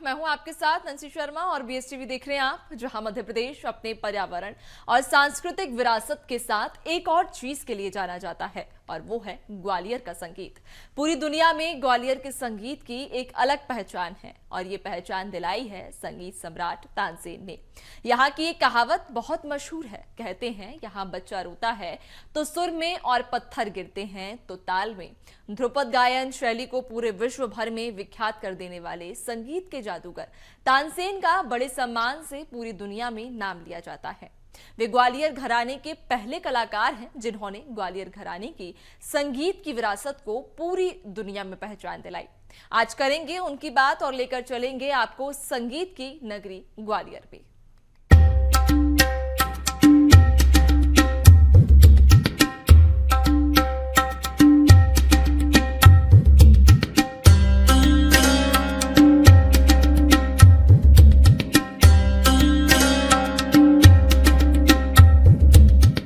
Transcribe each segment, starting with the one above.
मैं हूं आपके साथ नंसी शर्मा और बीएसटीवी देख रहे हैं आप, जहां मध्य प्रदेश अपने पर्यावरण और सांस्कृतिक विरासत के साथ एक और चीज के लिए जाना जाता है और वो है ग्वालियर का संगीत। पूरी दुनिया में ग्वालियर के संगीत की एक अलग पहचान है और ये पहचान दिलाई है संगीत सम्राट तानसेन ने। यहाँ की एक कहावत बहुत मशहूर है, कहते हैं यहाँ बच्चा रोता है तो सुर में और पत्थर गिरते हैं तो ताल में। ध्रुपद गायन शैली को पूरे विश्व भर में विख्यात कर देने वाले संगीत के जादूगर तानसेन का बड़े सम्मान से पूरी दुनिया में नाम लिया जाता है। वे ग्वालियर घराने के पहले कलाकार हैं जिन्होंने ग्वालियर घराने की संगीत की विरासत को पूरी दुनिया में पहचान दिलाई। आज करेंगे उनकी बात और लेकर चलेंगे आपको संगीत की नगरी ग्वालियर में।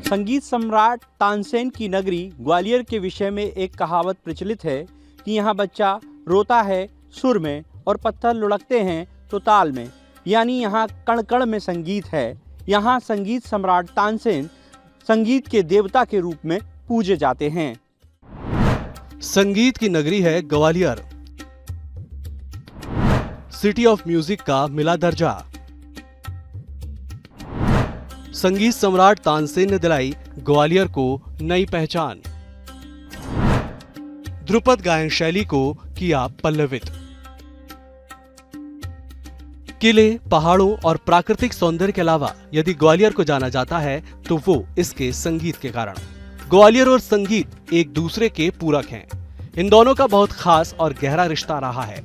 संगीत सम्राट तानसेन की नगरी ग्वालियर के विषय में एक कहावत प्रचलित है कि यहाँ बच्चा रोता है सुर में और पत्थर लुढ़कते हैं तो ताल में, यानी यहाँ कण कण में संगीत है। यहाँ संगीत सम्राट तानसेन संगीत के देवता के रूप में पूजे जाते हैं। संगीत की नगरी है ग्वालियर, सिटी ऑफ म्यूजिक का मिला दर्जा। संगीत सम्राट तानसेन ने दिलाई ग्वालियर को नई पहचान। ध्रुपद गायन शैली को किया पल्लवित। किले, पहाड़ों और प्राकृतिक सौंदर्य के अलावा यदि ग्वालियर को जाना जाता है तो वो इसके संगीत के कारण। ग्वालियर और संगीत एक दूसरे के पूरक हैं। इन दोनों का बहुत खास और गहरा रिश्ता रहा है।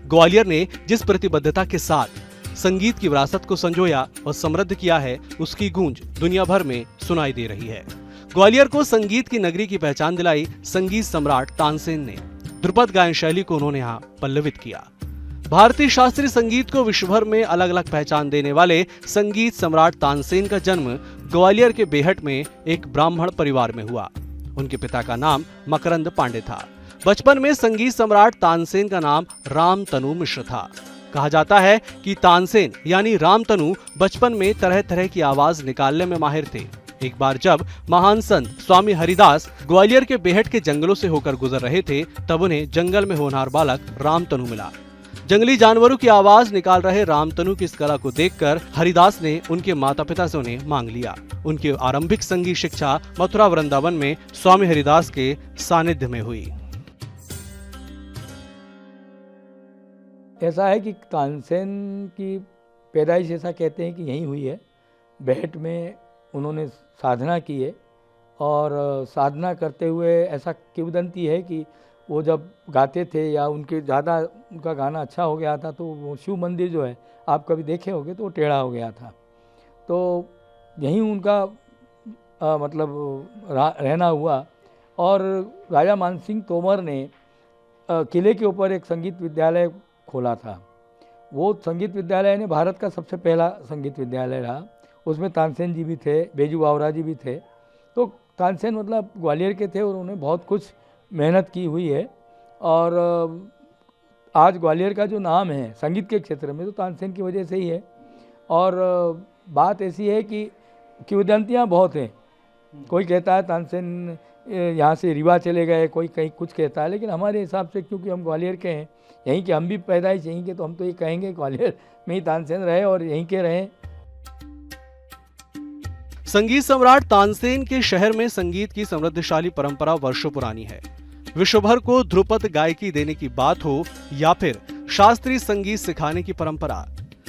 ग्वालियर ने जिस प्रतिबद्धता के साथ संगीत की विरासत को संजोया और समृद्ध किया है, उसकी गूंज दुनिया भर में सुनाई दे रही है। ग्वालियर को संगीत की नगरी की पहचान दिलाई संगीत सम्राट तानसेन ने। ध्रुपद गायन शैली को उन्होंने यहाँ पल्लवित किया। भारतीय शास्त्रीय संगीत को विश्व भर में अलग अलग पहचान देने वाले संगीत सम्राट तानसेन का जन्म ग्वालियर के बेहट में एक ब्राह्मण परिवार में हुआ। उनके पिता का नाम मकरंद पांडे था। बचपन में संगीत सम्राट तानसेन का नाम रामतनु मिश्र था। कहा जाता है कि तानसेन यानी रामतनु बचपन में तरह तरह की आवाज निकालने में माहिर थे। एक बार जब महान संत स्वामी हरिदास ग्वालियर के बेहट के जंगलों से होकर गुजर रहे थे, तब उन्हें जंगल में होनहार बालक रामतनु मिला। जंगली जानवरों की आवाज निकाल रहे रामतनु की इस कला को देखकर हरिदास ने उनके माता पिता से उन्हें मांग लिया। उनकी आरंभिक संगीत शिक्षा मथुरा वृंदावन में स्वामी हरिदास के सानिध्य में हुई। ऐसा है कि तानसेन की पैदाइश ऐसा कहते हैं कि यहीं हुई है। बेहट में उन्होंने साधना की है और साधना करते हुए ऐसा किंवदंती है कि वो जब गाते थे या उनका गाना अच्छा हो गया था तो वो शिव मंदिर जो है आप कभी देखे होंगे तो वो टेढ़ा हो गया था। तो यहीं उनका रहना हुआ और राजा मानसिंह तोमर ने किले के ऊपर एक संगीत विद्यालय खोला था। वो संगीत विद्यालय ने भारत का सबसे पहला संगीत विद्यालय रहा। उसमें तानसेन जी भी थे, बेजू बावरा जी भी थे। तो तानसेन ग्वालियर के थे और उन्होंने बहुत कुछ मेहनत की हुई है। और आज ग्वालियर का जो नाम है संगीत के क्षेत्र में तो तानसेन की वजह से ही है। और बात ऐसी है कि किंवदंतियाँ बहुत हैं। कोई कहता है तानसेन यहाँ से रीवा चले गए, कोई कहीं कुछ कहता है, लेकिन हमारे हिसाब से क्योंकि हम ग्वालियर के हैं, यहीं के, हम भी पैदाइश यहीं के, तो हम तो ये कहेंगे ग्वालियर में ही तानसेन रहे और यहीं के रहे। संगीत सम्राट तानसेन के शहर में संगीत की समृद्धशाली परंपरा वर्षों पुरानी है। विश्व भर को ध्रुपद गायकी देने की बात हो या फिर शास्त्रीय संगीत सिखाने की परंपरा,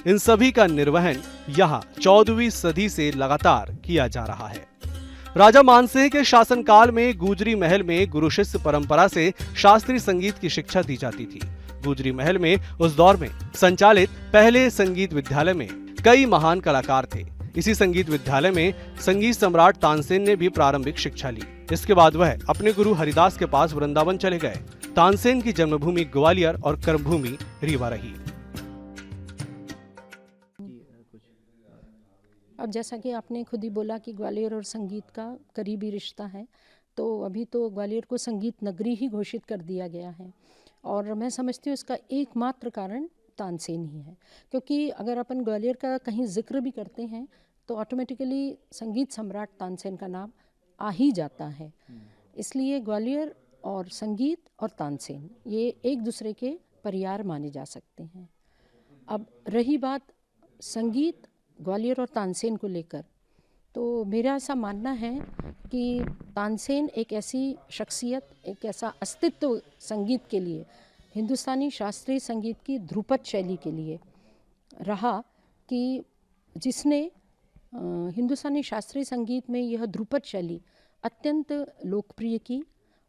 इन सभी का निर्वहन यहाँ 14वीं सदी से लगातार किया जा रहा है। राजा मानसिंह के शासनकाल में गुजरी महल में गुरु शिष्य परंपरा से शास्त्रीय संगीत की शिक्षा दी जाती थी। गुजरी महल में उस दौर में संचालित पहले संगीत विद्यालय में कई महान कलाकार थे। इसी संगीत विद्यालय में संगीत सम्राट तानसेन ने भी प्रारंभिक शिक्षा ली। इसके बाद वह अपने गुरु हरिदास के पास वृंदावन चले गए। तानसेन की जन्मभूमि ग्वालियर और कर्मभूमि रीवा रही। अब जैसा कि आपने खुद ही बोला कि ग्वालियर और संगीत का करीबी रिश्ता है, तो अभी तो ग्वालियर को संगीत नगरी ही घोषित कर दिया गया है। और मैं समझती हूँ इसका एकमात्र कारण तानसेन ही है, क्योंकि अगर अपन ग्वालियर का कहीं जिक्र भी करते हैं तो ऑटोमेटिकली संगीत सम्राट तानसेन का नाम आ ही जाता है। इसलिए ग्वालियर और संगीत और तानसेन ये एक दूसरे के परियार माने जा सकते हैं। अब रही बात संगीत ग्वालियर और तानसेन को लेकर, तो मेरा ऐसा मानना है कि तानसेन एक ऐसी शख्सियत, एक ऐसा अस्तित्व संगीत के लिए, हिंदुस्तानी शास्त्रीय संगीत की ध्रुपद शैली के लिए रहा कि जिसने हिंदुस्तानी शास्त्रीय संगीत में यह ध्रुपद शैली अत्यंत लोकप्रिय की,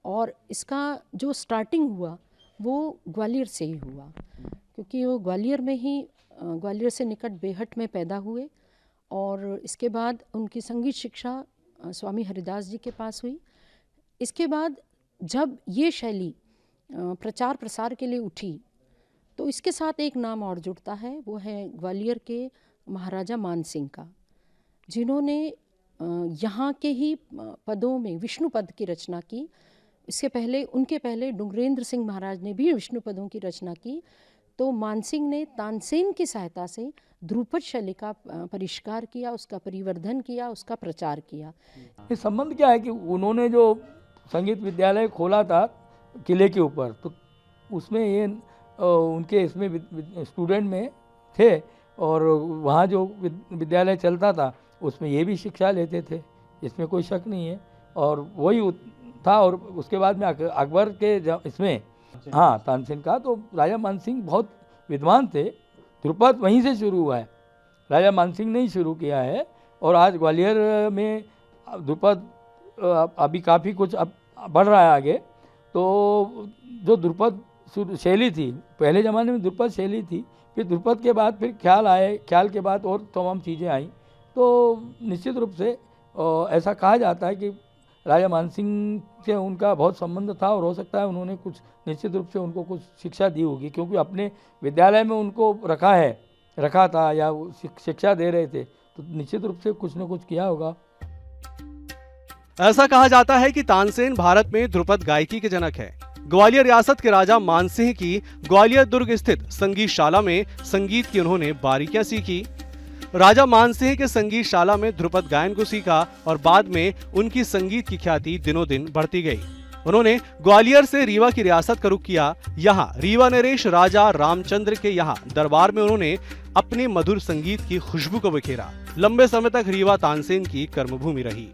और इसका जो स्टार्टिंग हुआ वो ग्वालियर से ही हुआ, क्योंकि वो ग्वालियर में ही, ग्वालियर से निकट बेहट में पैदा हुए और इसके बाद उनकी संगीत शिक्षा स्वामी हरिदास जी के पास हुई। इसके बाद जब ये शैली प्रचार प्रसार के लिए उठी तो इसके साथ एक नाम और जुड़ता है, वो है ग्वालियर के महाराजा मानसिंह का, जिन्होंने यहाँ के ही पदों में विष्णु पद की रचना की। इसके पहले, उनके पहले डुंगरेंद्र सिंह महाराज ने भी विष्णु पदों की रचना की। तो मानसिंह ने तानसेन की सहायता से ध्रुपद शैली का परिष्कार किया, उसका परिवर्धन किया, उसका प्रचार किया। ये संबंध क्या है कि उन्होंने जो संगीत विद्यालय खोला था किले के ऊपर, तो उसमें ये उनके इसमें स्टूडेंट में थे, और वहाँ जो विद्यालय चलता था उसमें ये भी शिक्षा लेते थे, इसमें कोई शक नहीं है। और वही था। और उसके बाद में अकबर के इसमें, हाँ, तानसेन का, तो राजा मानसिंह बहुत विद्वान थे। ध्रुपद वहीं से शुरू हुआ है, राजा मानसिंह ने ही शुरू किया है। और आज ग्वालियर में ध्रुपद अभी काफ़ी कुछ अब बढ़ रहा है आगे। तो जो ध्रुपद शैली थी, पहले ज़माने में ध्रुपद शैली थी, फिर ध्रुपद के बाद फिर ख्याल आए, ख्याल के बाद और तमाम चीज़ें आई। तो निश्चित रूप से ऐसा कहा जाता है कि राजा मानसिंह से उनका बहुत संबंध था, और हो सकता है उन्होंने कुछ निश्चित रूप से उनको कुछ शिक्षा दी होगी, क्योंकि अपने विद्यालय में उनको रखा था या शिक्षा दे रहे थे, तो निश्चित रूप से कुछ न कुछ किया होगा। ऐसा कहा जाता है कि तानसेन भारत में ध्रुपद गायकी के जनक है। ग्वालियर रियासत के राजा मानसिंह की ग्वालियर दुर्ग स्थित संगीत शाला में संगीत की उन्होंने बारीकियां सीखी। राजा मानसिंह के संगीत शाला में ध्रुपद गायन को सीखा और बाद में उनकी संगीत की ख्याति दिनों दिन बढ़ती गई। उन्होंने ग्वालियर से रीवा की रियासत का रुख किया। यहाँ रीवा नरेश राजा रामचंद्र के यहाँ दरबार में उन्होंने अपने मधुर संगीत की खुशबू को बिखेरा। लंबे समय तक रीवा तानसेन की कर्मभूमि रही।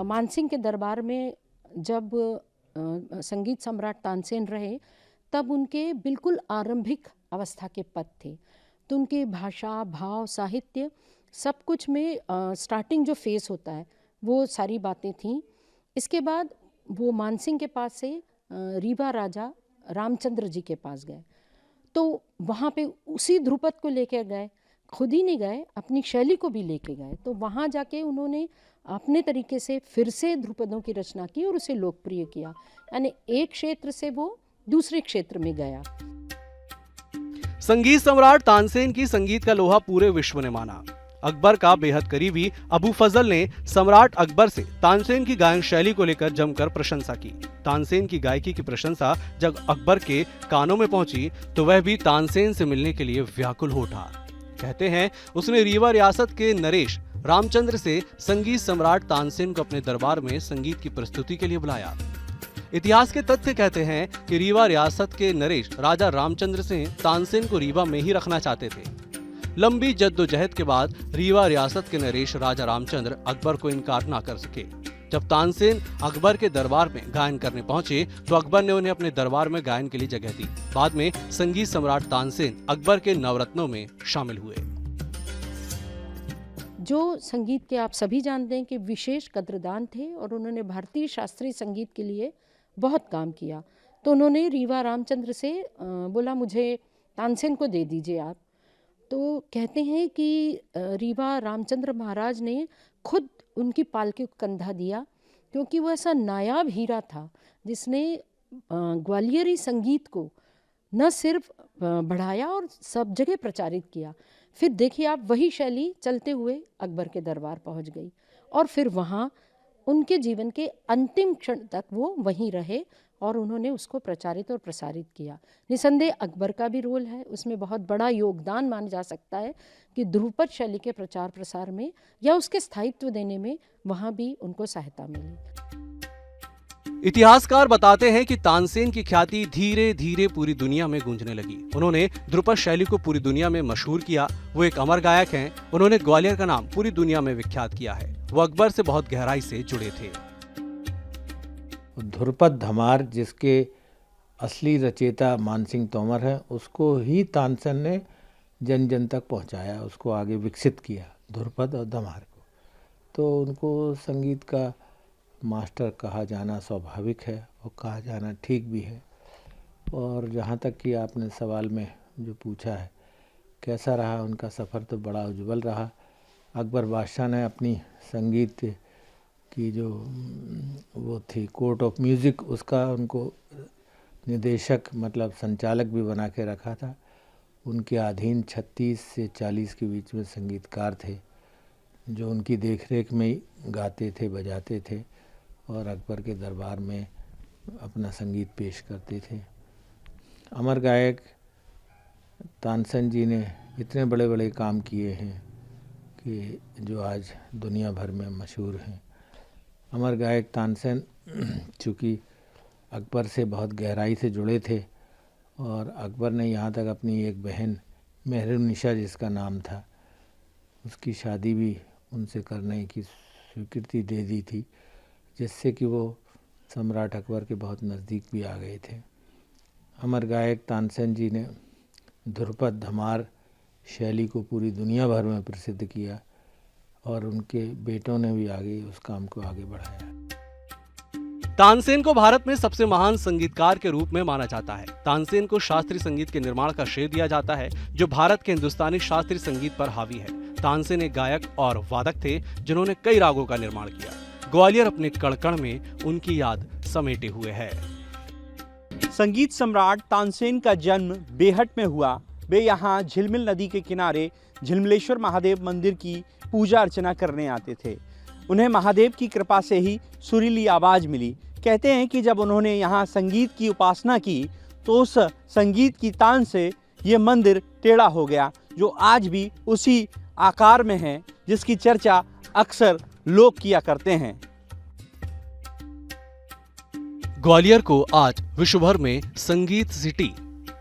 मानसिंह के दरबार में जब संगीत सम्राट तानसेन रहे, तब उनके बिल्कुल आरंभिक अवस्था के पद थे। तो उनकी भाषा, भाव, साहित्य सब कुछ में स्टार्टिंग जो फेस होता है वो सारी बातें थीं। इसके बाद वो मानसिंह के पास से रीवा राजा रामचंद्र जी के पास गए, तो वहाँ पे उसी ध्रुपद को लेकर गए, खुद ही नहीं गए, अपनी शैली को भी लेके गए। तो वहाँ जाके उन्होंने अपने तरीके से फिर से ध्रुपदों की रचना की और उसे लोकप्रिय किया, यानी एक क्षेत्र से वो दूसरे क्षेत्र में गया। संगीत सम्राट तानसेन की संगीत का लोहा पूरे विश्व ने माना। अकबर का बेहद करीबी अबू फजल ने सम्राट अकबर से तानसेन की गायन शैली को लेकर जमकर प्रशंसा की। तानसेन की गायकी की प्रशंसा जब अकबर के कानों में पहुंची तो वह भी तानसेन से मिलने के लिए व्याकुल हो उठा। कहते हैं उसने रीवा रियासत के नरेश रामचंद्र से संगीत सम्राट तानसेन को अपने दरबार में संगीत की प्रस्तुति के लिए बुलाया। इतिहास के तथ्य कहते हैं कि रीवा रियासत के नरेश राजा रामचंद्र सिंह तानसेन को रीवा में ही रखना चाहते थे। लंबी जद्दोजहद के बाद रीवा रियासत के नरेश राजा रामचंद्र अकबर को इनकार ना कर सके। जब तानसेन अकबर के दरबार में गायन करने पहुंचे तो अकबर ने उन्हें अपने दरबार में गायन के लिए जगह दी। बाद में संगीत सम्राट तानसेन अकबर के नवरत्नों में शामिल हुए। जो संगीत के आप सभी जानते हैं कि विशेष कद्रदान थे और उन्होंने भारतीय शास्त्रीय संगीत के लिए बहुत काम किया। तो उन्होंने रीवा रामचंद्र से बोला मुझे तानसेन को दे दीजिए आप। तो कहते हैं कि रीवा रामचंद्र महाराज ने खुद उनकी पालकी को कंधा दिया, क्योंकि वो ऐसा नायाब हीरा था जिसने ग्वालियरी संगीत को न सिर्फ बढ़ाया और सब जगह प्रचारित किया। फिर देखिए आप, वही शैली चलते हुए अकबर के दरबार पहुंच गई और फिर वहाँ उनके जीवन के अंतिम क्षण तक वो वहीं रहे और उन्होंने उसको प्रचारित और प्रसारित किया। निसंदेह अकबर का भी रोल है, उसमें बहुत बड़ा योगदान माना जा सकता है कि ध्रुपद शैली के प्रचार प्रसार में या उसके स्थायित्व देने में वहाँ भी उनको सहायता मिली। इतिहासकार बताते हैं कि तानसेन की ख्याति धीरे धीरे पूरी दुनिया में गूंजने लगी। उन्होंने ध्रुपद शैली को पूरी दुनिया में मशहूर किया। वो एक अमर गायक हैं। उन्होंने ग्वालियर का नाम पूरी दुनिया में विख्यात किया है। वो अकबर से बहुत गहराई से जुड़े थे। ध्रुपद धमार जिसके असली रचयिता मानसिंह तोमर है, उसको ही तानसेन ने जन जन तक पहुंचाया, उसको आगे विकसित किया, ध्रुपद और धमार को। तो उनको संगीत का मास्टर कहा जाना स्वाभाविक है, वो कहा जाना ठीक भी है। और जहाँ तक कि आपने सवाल में जो पूछा है कैसा रहा उनका सफ़र, तो बड़ा उज्जवल रहा। अकबर बादशाह ने अपनी संगीत की जो वो थी कोर्ट ऑफ म्यूज़िक, उसका उनको निदेशक मतलब संचालक भी बना के रखा था। उनके अधीन 36 से 40 के बीच में संगीतकार थे जो उनकी देखरेख में ही गाते थे, बजाते थे और अकबर के दरबार में अपना संगीत पेश करते थे। अमर गायक तानसेन जी ने इतने बड़े बड़े काम किए हैं कि जो आज दुनिया भर में मशहूर हैं। अमर गायक तानसेन चूँकि अकबर से बहुत गहराई से जुड़े थे और अकबर ने यहाँ तक अपनी एक बहन मेहरुन्निसा जिसका नाम था, उसकी शादी भी उनसे करने की स्वीकृति दे दी थी, जिससे कि वो सम्राट अकबर के बहुत नज़दीक भी आ गए थे। अमर गायक तानसेन जी ने ध्रुपद धमार शैली को पूरी दुनिया भर में प्रसिद्ध किया और उनके बेटों ने भी आगे उस काम को आगे बढ़ाया। तानसेन को भारत में सबसे महान संगीतकार के रूप में माना जाता है। तानसेन को शास्त्रीय संगीत के निर्माण का श्रेय दिया जाता है जो भारत के हिंदुस्तानी शास्त्रीय संगीत पर हावी है। तानसेन एक गायक और वादक थे जिन्होंने कई रागों का निर्माण किया। ग्वालियर अपने कण-कण में उनकी याद समेटे हुए है। संगीत सम्राट तानसेन का जन्म बेहट में हुआ। वे यहाँ झिलमिल नदी के किनारे झिलमिलेश्वर महादेव मंदिर की पूजा अर्चना करने आते थे। उन्हें महादेव की कृपा से ही सुरीली आवाज मिली। कहते हैं कि जब उन्होंने यहाँ संगीत की उपासना की तो उस संगीत की तान से ये मंदिर टेढ़ा हो गया, जो आज भी उसी आकार में है जिसकी चर्चा अक्सर लोग किया करते हैं। ग्वालियर को आज विश्व भर में संगीत सिटी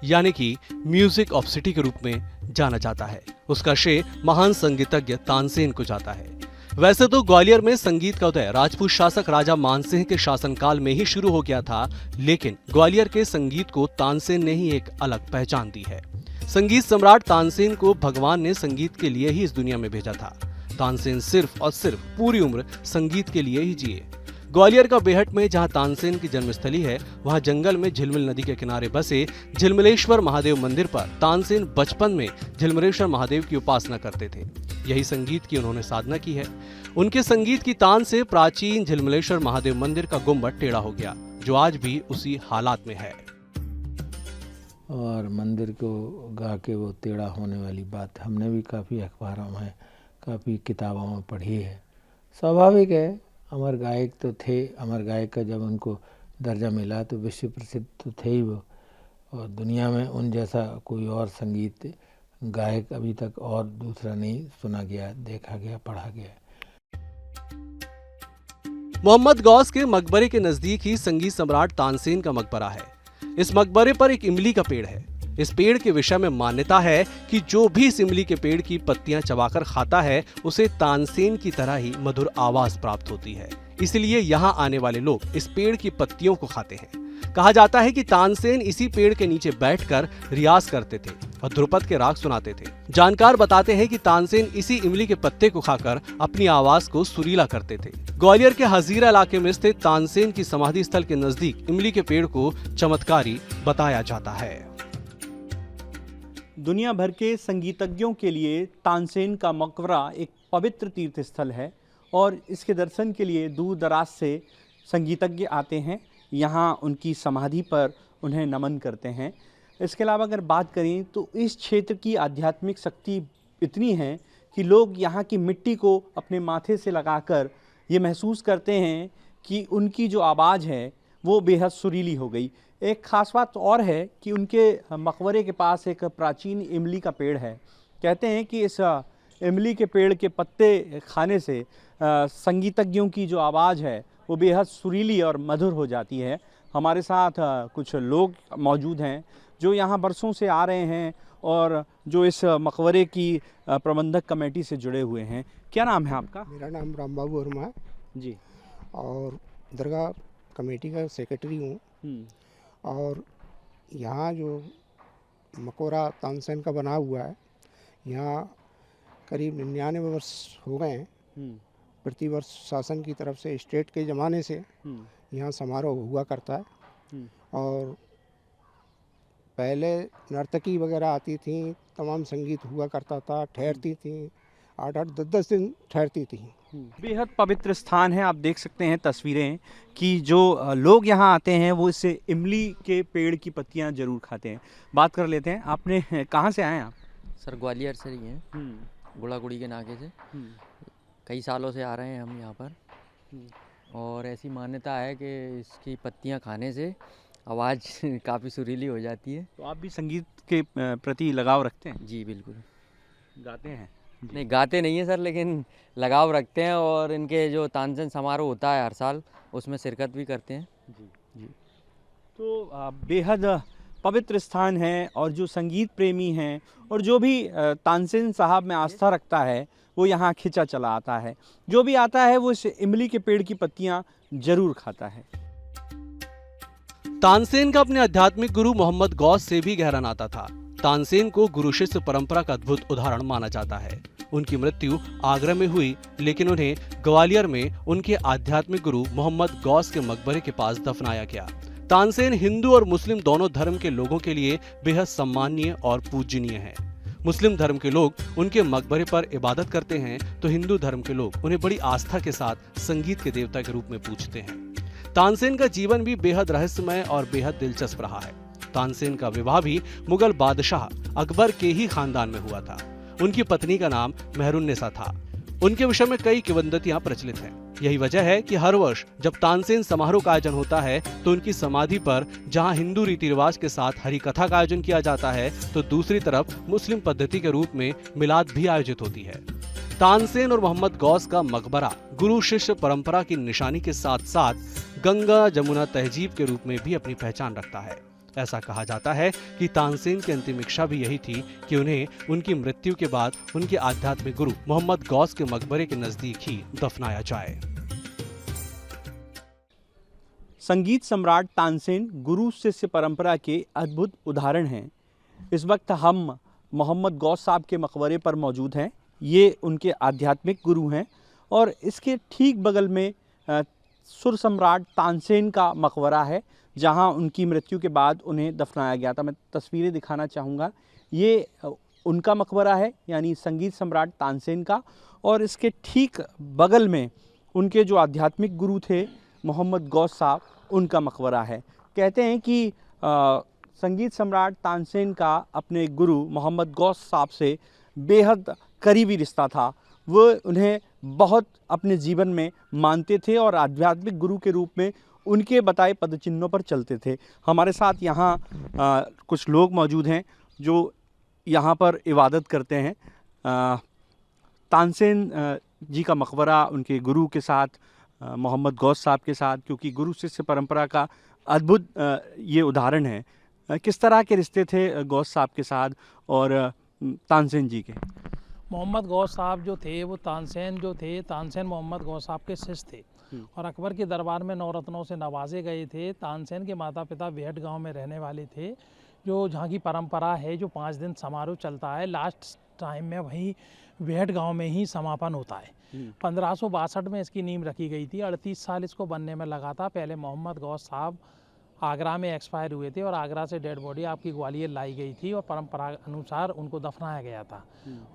यानी कि म्यूजिक ऑफ सिटी के रूप में जाना जाता है। उसका श्रेय महान संगीतज्ञ तानसेन को जाता है। वैसे तो ग्वालियर में संगीत का उदय राजपूत शासक राजा मानसिंह के शासनकाल में ही शुरू हो गया था, लेकिन ग्वालियर के संगीत को तानसेन ने ही एक अलग पहचान दी है। संगीत सम्राट तानसेन को भगवान ने संगीत के लिए ही इस दुनिया में भेजा था। तानसेन सिर्फ और सिर्फ पूरी उम्र संगीत के लिए ही जिए। ग्वालियर का बेहट में जहां तानसेन की जन्मस्थली है, वहां जंगल में झिलमिल नदी के किनारे बसे झिलमिलेश्वर महादेव मंदिर पर तानसेन बचपन में झिलमिलेश्वर महादेव की उपासना करते थे। यही संगीत की उन्होंने साधना की है। उनके संगीत की तान से प्राचीन झिलमिलेश्वर महादेव मंदिर का गुम्बद टेढ़ा हो गया, जो आज भी उसी हालात में है। और मंदिर को गा के वो टेढ़ा होने वाली बात हमने भी काफ़ी अखबारों में, काफ़ी किताबों में पढ़ी है। स्वाभाविक है, अमर गायक तो थे। अमर गायक का जब उनको दर्जा मिला तो विश्व प्रसिद्ध तो थे ही वो, और दुनिया में उन जैसा कोई और संगीत गायक अभी तक और दूसरा नहीं सुना गया, देखा गया, पढ़ा गया। मोहम्मद गौस के मकबरे के नजदीक ही संगीत सम्राट तानसेन का मकबरा है। इस मकबरे पर एक इमली का पेड़ है। इस पेड़ के विषय में मान्यता है कि जो भी इस इमली के पेड़ की पत्तियां चबाकर खाता है उसे तानसेन की तरह ही मधुर आवाज प्राप्त होती है। इसलिए यहाँ आने वाले लोग इस पेड़ की पत्तियों को खाते हैं। कहा जाता है कि तानसेन इसी पेड़ के नीचे बैठकर रियाज करते थे और ध्रुपद के राग सुनाते थे। जानकार बताते हैं कि तानसेन इसी इमली के पत्ते को खाकर अपनी आवाज को सुरीला करते थे। ग्वालियर के हजीरा इलाके में स्थित तानसेन की समाधि स्थल के नजदीक इमली के पेड़ को चमत्कारी बताया जाता है। दुनिया भर के संगीतज्ञों के लिए तानसेन का मकबरा एक पवित्र तीर्थ स्थल है और इसके दर्शन के लिए दूर दराज से संगीतज्ञ आते हैं। यहाँ उनकी समाधि पर उन्हें नमन करते हैं। इसके अलावा अगर बात करें तो इस क्षेत्र की आध्यात्मिक शक्ति इतनी है कि लोग यहाँ की मिट्टी को अपने माथे से लगाकर ये महसूस करते हैं कि उनकी जो आवाज़ है वो बेहद सुरीली हो गई। एक ख़ास बात और है कि उनके मकबरे के पास एक प्राचीन इमली का पेड़ है। कहते हैं कि इस इमली के पेड़ के पत्ते खाने से संगीतज्ञों की जो आवाज़ है वो बेहद सुरीली और मधुर हो जाती है। हमारे साथ कुछ लोग मौजूद हैं जो यहाँ बरसों से आ रहे हैं और जो इस मकबरे की प्रबंधक कमेटी से जुड़े हुए हैं। क्या नाम है आपका? मेरा नाम राम बाबू वर्मा है जी। और दरगाह कमेटी का सेक्रेटरी हूँ। और यहाँ जो मकबरा तानसेन का बना हुआ है, यहाँ करीब 99 वर्ष हो गए हैं। प्रतिवर्ष शासन की तरफ से स्टेट के ज़माने से यहाँ समारोह हुआ करता है। और पहले नर्तकी वगैरह आती थी, तमाम संगीत हुआ करता था, ठहरती थी, 8-8 10-10 दिन ठहरती थी। बेहद पवित्र स्थान है। आप देख सकते हैं तस्वीरें कि जो लोग यहाँ आते हैं वो इस इमली के पेड़ की पत्तियाँ जरूर खाते हैं। बात कर लेते हैं, आपने कहाँ से आए हैं आप? सर ग्वालियर से ही हैं, गुड़ागुड़ी के नाके से। कई सालों से आ रहे हैं हम यहाँ पर। और ऐसी मान्यता है कि इसकी पत्तियाँ खाने से आवाज़ काफ़ी सुरीली हो जाती है। तो आप भी संगीत के प्रति लगाव रखते हैं? जी बिल्कुल। गाते हैं? नहीं गाते नहीं हैं सर, लेकिन लगाव रखते हैं और इनके जो तानसेन समारोह होता है हर साल उसमें शिरकत भी करते हैं। जी। तो बेहद पवित्र स्थान है और जो संगीत प्रेमी हैं और जो भी तानसेन साहब में आस्था रखता है वो यहाँ खिंचा चला आता है। जो भी आता है वो इस इमली के पेड़ की पत्तियाँ जरूर खाता है। तानसेन का अपने आध्यात्मिक गुरु मोहम्मद गौस से भी गहरा नाता था। तानसेन को गुरु शिष्य परंपरा का अद्भुत उदाहरण माना जाता है। उनकी मृत्यु आगरा में हुई, लेकिन उन्हें ग्वालियर में उनके आध्यात्मिक गुरु मोहम्मद गौस के मकबरे के पास दफनाया गया। तानसेन हिंदू और मुस्लिम दोनों धर्म के लोगों के लिए बेहद सम्माननीय और पूजनीय हैं। मुस्लिम धर्म के लोग उनके मकबरे पर इबादत करते हैं तो हिंदू धर्म के लोग उन्हें बड़ी आस्था के साथ संगीत के देवता के रूप में पूजते हैं। तानसेन का जीवन भी बेहद रहस्यमय और बेहद दिलचस्प रहा है। तानसेन का विवाह भी मुगल बादशाह अकबर के ही खानदान में हुआ था। उनकी पत्नी का नाम मेहरुन्निसा था। उनके विषय में कई किंवदंतियां प्रचलित हैं। यही वजह है कि हर वर्ष जब तानसेन समारोह का आयोजन होता है तो उनकी समाधि पर जहां हिंदू रीति रिवाज के साथ हरि कथा का आयोजन किया जाता है तो दूसरी तरफ मुस्लिम पद्धति के रूप में मिलाद भी आयोजित होती है। तानसेन और मोहम्मद गौस का मकबरा गुरु शिष्य परंपरा की निशानी के साथ साथ गंगा जमुना तहजीब के रूप में भी अपनी पहचान रखता है। ऐसा कहा जाता है कि तानसेन की अंतिम इच्छा भी यही थी कि उन्हें उनकी मृत्यु के बाद उनके आध्यात्मिक गुरु मोहम्मद गौस के मकबरे के नजदीक ही दफनाया जाए। संगीत सम्राट तानसेन गुरु शिष्य परंपरा के अद्भुत उदाहरण हैं। इस वक्त हम मोहम्मद गौस साहब के मकबरे पर मौजूद हैं। ये उनके आध्यात्मिक गुरु हैं और इसके ठीक बगल में सुर सम्राट तानसेन का मकबरा है जहां उनकी मृत्यु के बाद उन्हें दफनाया गया था। मैं तस्वीरें दिखाना चाहूँगा। ये उनका मकबरा है यानी संगीत सम्राट तानसेन का, और इसके ठीक बगल में उनके जो आध्यात्मिक गुरु थे मोहम्मद गौस साहब, उनका मकबरा है। कहते हैं कि संगीत सम्राट तानसेन का अपने गुरु मोहम्मद गौस साहब से बेहद करीबी रिश्ता था। वो उन्हें बहुत अपने जीवन में मानते थे और आध्यात्मिक गुरु के रूप में उनके बताए पदचिन्हों पर चलते थे। हमारे साथ यहाँ कुछ लोग मौजूद हैं जो यहाँ पर इबादत करते हैं। तानसेन जी का मकबरा उनके गुरु के साथ, मोहम्मद गौस साहब के साथ, क्योंकि गुरु शिष्य परंपरा का अद्भुत ये उदाहरण है। किस तरह के रिश्ते थे गौस साहब के साथ और तानसेन जी के? मोहम्मद गौस साहब जो थे वो तानसेन मोहम्मद गौस साहब के शिष्य थे और अकबर के दरबार में नवरत्नों से नवाजे गए थे। तानसेन के माता पिता बेहट गांव में रहने वाले थे, जो जहाँ की परंपरा है जो 5 दिन समारोह चलता है। लास्ट टाइम में वहीं बेहट गांव में ही समापन होता है। 1562 में इसकी नींव रखी गई थी। 38 साल इसको बनने में लगा था। पहले मोहम्मद गौस साहब आगरा में एक्सपायर हुए थे और आगरा से डेड बॉडी आपकी ग्वालियर लाई गई थी और परंपरा अनुसार उनको दफनाया गया था।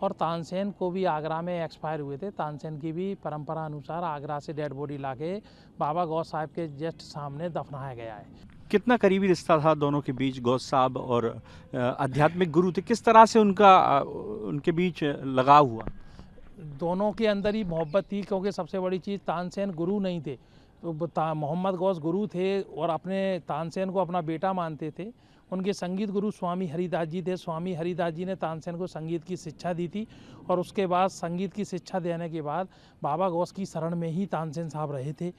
और तानसेन को भी आगरा में एक्सपायर हुए थे। तानसेन की भी परंपरा अनुसार आगरा से डेड बॉडी लाके बाबा गौस साहब के जस्ट सामने दफनाया गया है। कितना करीबी रिश्ता था दोनों के बीच? गौस साहब और आध्यात्मिक गुरु थे, किस तरह से उनके बीच लगाव हुआ? दोनों के अंदर ही मोहब्बत थी, क्योंकि सबसे बड़ी चीज़ तानसेन गुरु नहीं थे, मोहम्मद गौस गुरु थे और अपने तानसेन को अपना बेटा मानते थे। उनके संगीत गुरु स्वामी हरिदास जी थे। स्वामी हरिदास जी ने तानसेन को संगीत की शिक्षा दी थी और उसके बाद संगीत की शिक्षा देने के बाद बाबा गौस की शरण में ही तानसेन साहब रहे थे।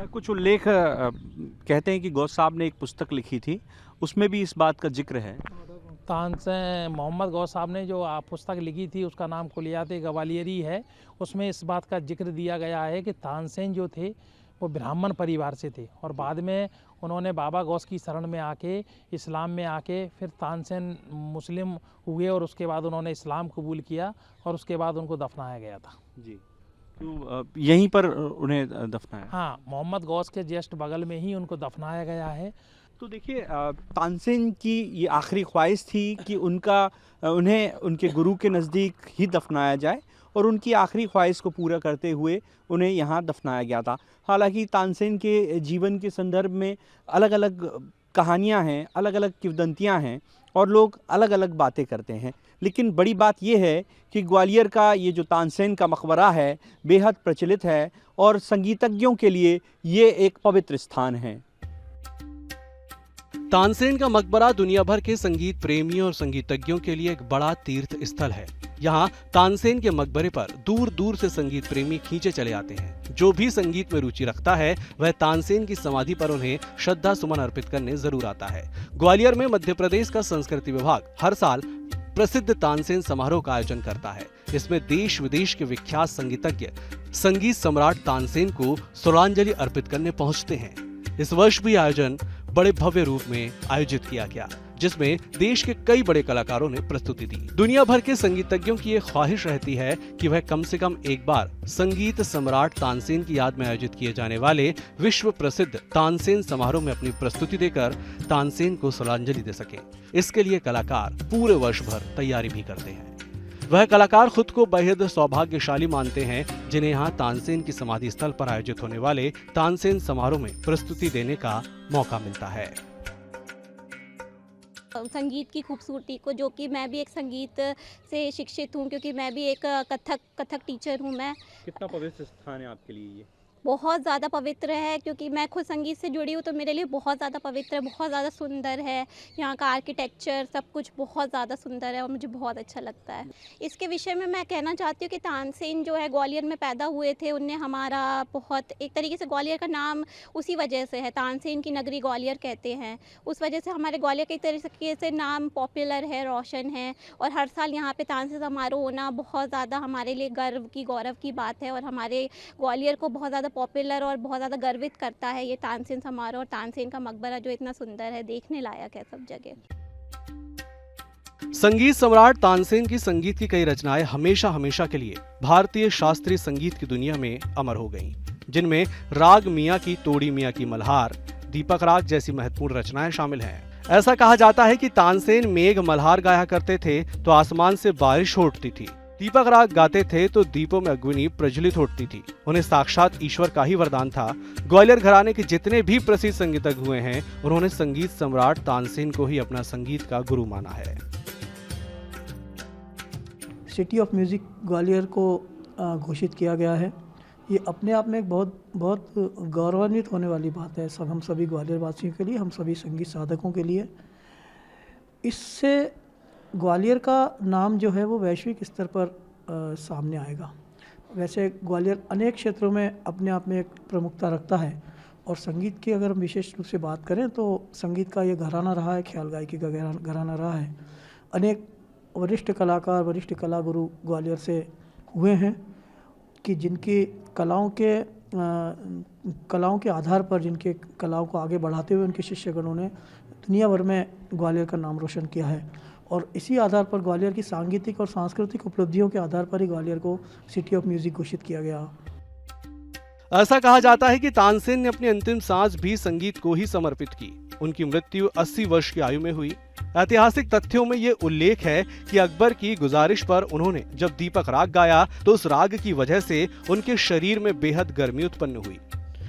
कुछ उल्लेख कहते हैं कि गौस साहब ने एक पुस्तक लिखी थी, उसमें भी इस बात का जिक्र है। तानसेन मोहम्मद गौस साहब ने जो पुस्तक लिखी थी उसका नाम कुलियात गवालियरी है। उसमें इस बात का जिक्र दिया गया है कि तानसेन जो थे वो ब्राह्मण परिवार से थे और बाद में उन्होंने बाबा गौस की शरण में आके इस्लाम में आके फिर तानसेन मुस्लिम हुए और उसके बाद उन्होंने इस्लाम कबूल किया और उसके बाद उनको दफनाया गया था। जी, तो यहीं पर उन्हें दफनाया? हाँ, मोहम्मद गौस के जस्ट बगल में ही उनको दफनाया गया है। तो देखिए, तानसेन की ये आखिरी ख्वाहिश थी कि उन्हें उनके गुरु के नज़दीक ही दफनाया जाए और उनकी आखिरी ख्वाहिश को पूरा करते हुए उन्हें यहाँ दफनाया गया था। हालांकि तानसेन के जीवन के संदर्भ में अलग अलग कहानियाँ हैं, अलग अलग किंवदंतियाँ हैं और लोग अलग अलग बातें करते हैं, लेकिन बड़ी बात यह है कि ग्वालियर का ये जो तानसेन का मकबरा है बेहद प्रचलित है और संगीतज्ञों के लिए ये एक पवित्र स्थान है। तानसेन का मकबरा दुनिया भर के संगीत प्रेमियों और संगीतज्ञों के लिए एक बड़ा तीर्थ स्थल है। यहाँ तानसेन के मकबरे पर दूर दूर से संगीत प्रेमी खींचे चले आते हैं। जो भी संगीत में रुचि रखता है वह तानसेन की समाधि पर उन्हें श्रद्धा सुमन अर्पित करने जरूर आता है। ग्वालियर में मध्य प्रदेश का संस्कृति विभाग हर साल प्रसिद्ध तानसेन समारोह का आयोजन करता है। इसमें देश विदेश के विख्यात संगीतज्ञ संगीत सम्राट तानसेन को श्रद्धांजलि अर्पित करने पहुंचते हैं। इस वर्ष भी आयोजन बड़े भव्य रूप में आयोजित किया गया, जिसमें देश के कई बड़े कलाकारों ने प्रस्तुति दी। दुनिया भर के संगीतज्ञों की ये ख्वाहिश रहती है कि वह कम से कम एक बार संगीत सम्राट तानसेन की याद में आयोजित किए जाने वाले विश्व प्रसिद्ध तानसेन समारोह में अपनी प्रस्तुति देकर तानसेन को श्रद्धांजलि दे सके। इसके लिए कलाकार पूरे वर्ष भर तैयारी भी करते हैं। वह कलाकार खुद को बेहद सौभाग्यशाली मानते हैं जिन्हें यहाँ तानसेन की समाधि स्थल पर आयोजित होने वाले तानसेन समारोह में प्रस्तुति देने का मौका मिलता है। संगीत की खूबसूरती को, जो कि मैं भी एक संगीत से शिक्षित हूँ, क्योंकि मैं भी एक कथक टीचर हूँ। मैं कितना पवित्र स्थान है आपके लिए ये? बहुत ज़्यादा पवित्र है, क्योंकि मैं खुद संगीत से जुड़ी हूँ, तो मेरे लिए बहुत ज़्यादा पवित्र है, बहुत ज़्यादा सुंदर है। यहाँ का आर्किटेक्चर सब कुछ बहुत ज़्यादा सुंदर है और मुझे बहुत अच्छा लगता है। इसके विषय में मैं कहना चाहती हूँ कि तानसेन जो है ग्वालियर में पैदा हुए थे। उनने हमारा बहुत, एक तरीके से ग्वालियर का नाम उसी वजह से है, तानसेन की नगरी ग्वालियर कहते हैं। उस वजह से हमारे ग्वालियर के तरीके से नाम पॉपुलर है, रोशन है और हर साल यहाँ पे तानसेन समारोह होना बहुत ज़्यादा हमारे लिए गर्व की, गौरव की बात है और हमारे ग्वालियर को बहुत ज़्यादा पॉपुलर और बहुत ज़्यादा गर्वित करता है ये तानसेन समारोह और तानसेन का मकबरा जो इतना सुंदर है, देखने लायक है सब जगह। संगीत सम्राट तानसेन की संगीत की कई रचनाएं हमेशा हमेशा के लिए भारतीय शास्त्रीय संगीत की दुनिया में अमर हो गईं, जिनमें राग मियाँ की तोड़ी मियाँ की मल्हार, दीपक राग जैसी महत्वपूर्ण रचनाएं शामिल हैं। ऐसा कहा जाता है कि तानसेन मेघ मल्हार गाया करते थे तो आसमान से बारिश उठती थी, दीपक राग गाते थे तो दीपों में अग्नि प्रज्वलित होती थी। उन्हें साक्षात ईश्वर का ही वरदान था। ग्वालियर घराने के जितने भी प्रसिद्ध संगीतज्ञ हुए हैं उन्होंने संगीत सम्राट तानसेन को ही अपना संगीत का गुरु माना है। सिटी ऑफ म्यूज़िक ग्वालियर को घोषित किया गया है। ये अपने आप में एक बहुत गौरवान्वित होने वाली बात है हम सभी ग्वालियर वासियों के लिए, हम सभी संगीत साधकों के लिए। इससे ग्वालियर का नाम जो है वो वैश्विक स्तर पर सामने आएगा। वैसे ग्वालियर अनेक क्षेत्रों में अपने आप में एक प्रमुखता रखता है और संगीत की अगर हम विशेष रूप से बात करें तो संगीत का ये घराना रहा है, ख्याल गायकी का घराना रहा है। अनेक वरिष्ठ कलाकार, वरिष्ठ कला गुरु ग्वालियर से हुए हैं कि जिनकी कलाओं के आधार पर, जिनके कलाओं को आगे बढ़ाते हुए उनके शिष्यगणों ने दुनिया भर में ग्वालियर का नाम रोशन किया है और इसी आधार पर ग्वालियर की सांगीतिक और सांस्कृतिक उपलब्धियों के आधार पर ही ग्वालियर को सिटी ऑफ म्यूजिक घोषित किया गया। ऐसा कहा जाता है कि तानसेन ने अपनी अंतिम सांस भी संगीत को ही समर्पित की। उनकी मृत्यु 80 वर्ष की आयु में हुई। ऐतिहासिक तथ्यों में ये उल्लेख है कि अकबर की गुजारिश पर उन्होंने जब दीपक राग गाया तो उस राग की वजह से उनके शरीर में बेहद गर्मी उत्पन्न हुई।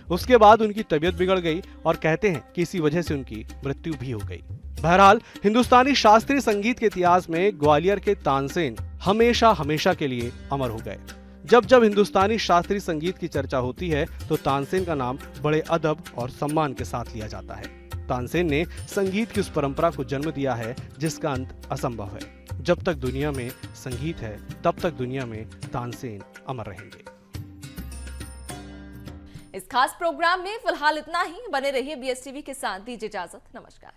उसके बाद उनकी तबीयत बिगड़ गई और कहते हैं कि इसी वजह से उनकी मृत्यु भी हो गई। बहरहाल हिंदुस्तानी शास्त्रीय संगीत के इतिहास में ग्वालियर के तानसेन हमेशा हमेशा के लिए अमर हो गए। जब जब हिंदुस्तानी शास्त्रीय संगीत की चर्चा होती है तो तानसेन का नाम बड़े अदब और सम्मान के साथ लिया जाता है। तानसेन ने संगीत की उस परंपरा को जन्म दिया है जिसका अंत असंभव है। जब तक दुनिया में संगीत है तब तक दुनिया में तानसेन अमर रहेंगे। इस खास प्रोग्राम में फिलहाल इतना ही। बने रहिए BSTV के साथ। दीजिए इजाजत। नमस्कार।